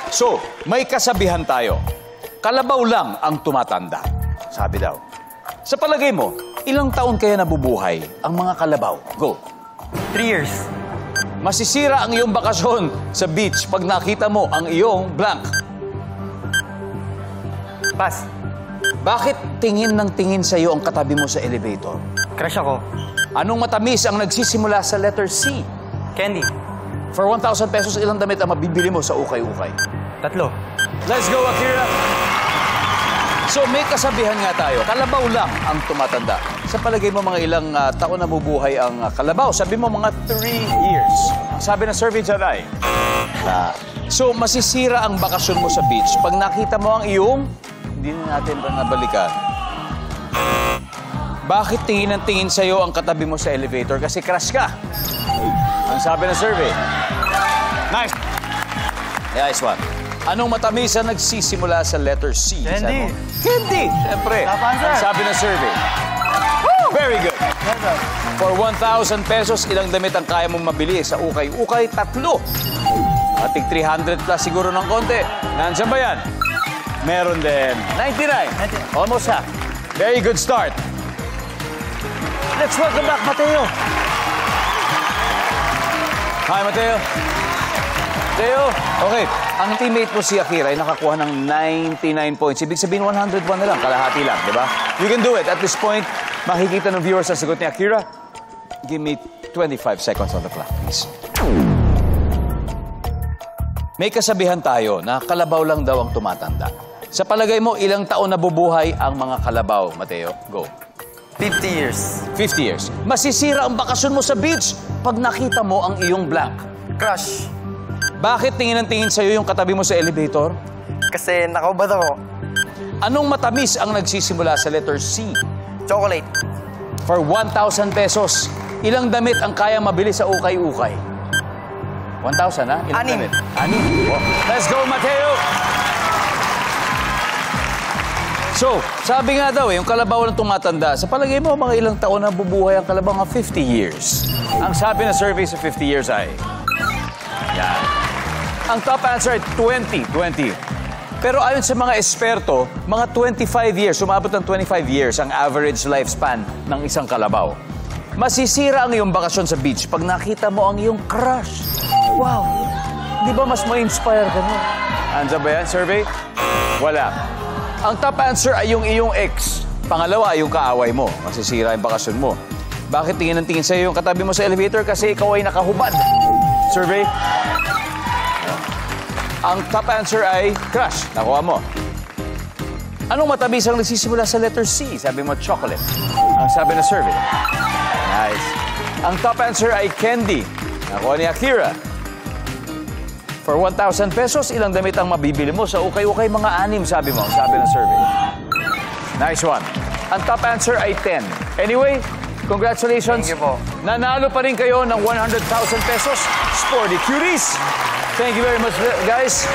So, may kasabihan tayo. Kalabaw lang ang tumatanda. Sabi daw. Sa palagay mo, ilang taon kaya nabubuhay ang mga kalabaw? Go. 3 years. Masisira ang iyong bakasyon sa beach pag nakita mo ang iyong blank. Pass. Bakit tingin ng tingin sa iyo ang katabi mo sa elevator? Crush ako. Anong matamis ang nagsisimula sa letter C? Candy. For 1,000 pesos, ilang damit ang mabibili mo sa ukay-ukay? 3. Let's go, Akira! So, may kasabihan nga tayo, kalabaw lang ang tumatanda. Sa palagay mo, mga ilang taon nabubuhay ang kalabaw? Sabi mo, mga 3 years. Sabi ng survey dyan ay... So, masisira ang bakasyon mo sa beach pag nakita mo ang iyong... Hindi na natin ba nabalikan? Bakit tingin ng tingin sa'yo ang katabi mo sa elevator? Kasi crush ka. Ang sabi ng survey. Nice! Nice one. Anong matamis ang nagsisimula sa letter C? Candy. Candy! Siyempre. Ang sabi ng survey. Woo! Very good. For 1,000 pesos, ilang damit ang kaya mong mabili sa ukay-ukay? 3. Ating 300 plus siguro ng konti. Nandiyan ba yan? Meron din. 99. Almost half. Very good start. Let's welcome back, Mateo. Hi, Mateo. Mateo. Okay. Ang teammate mo si Akira ay nakakuha ng 99 points. Ibig sabihin, 101 na lang. Kalahati lang, di ba? You can do it. At this point, makikita ng viewers ang sagot ni Akira. Give me 25 seconds on the clock, please. May kasabihan tayo na kalabaw lang daw ang tumatanda. Sa palagay mo, ilang taon nabubuhay ang mga kalabaw, Mateo? Go. 50 years. 50 years. Masisira ang bakasyon mo sa beach pag nakita mo ang iyong blank. Crush. Bakit tingin ng tingin sa'yo yung katabi mo sa elevator? Kasi nakaubad ako. Anong matamis ang nagsisimula sa letter C? Chocolate. For 1,000 pesos, ilang damit ang kaya mabili sa ukay-ukay? 1,000, ha? Ilang 6. damit? 6. Oh. Let's go, Mateo! So, sabi nga daw yung kalabaw ng tumatanda, sa palagay mo, mga ilang taon na bubuhay ang kalabaw? Mga 50 years. Ang sabi na survey sa 50 years ay... Yan. Ang top answer ay 20. Pero ayon sa mga eksperto, mga 25 years, sumabot ng 25 years ang average lifespan ng isang kalabaw. Masisira ang iyong bakasyon sa beach pag nakita mo ang iyong crush. Wow! Di ba mas ma-inspire ka nun? Andiyan ba yan, survey? Wala. Ang top answer ay yung iyong ex. Pangalawa ay yung kaaway mo. Masisira yung bakasyon mo. Bakit tingin ng tingin sa'yo yung katabi mo sa elevator? Kasi ikaw ay nakahubad. Survey? Ang top answer ay crush. Nakuha mo. Anong matamis ang nagsisimula sa letter C? Sabi mo, chocolate. Ang sabi na survey. Nice. Ang top answer ay candy. Nakuha ni Akira. For 1,000 pesos, ilang damit ang mabibili mo sa ukay-ukay? Mga 6, sabi mo. Ang sabi ng survey. Nice one. Ang top answer ay 10. Anyway, congratulations. Thank you po. Nanalo pa rin kayo ng 100,000 pesos. Sporty Cuties. Thank you very much, guys.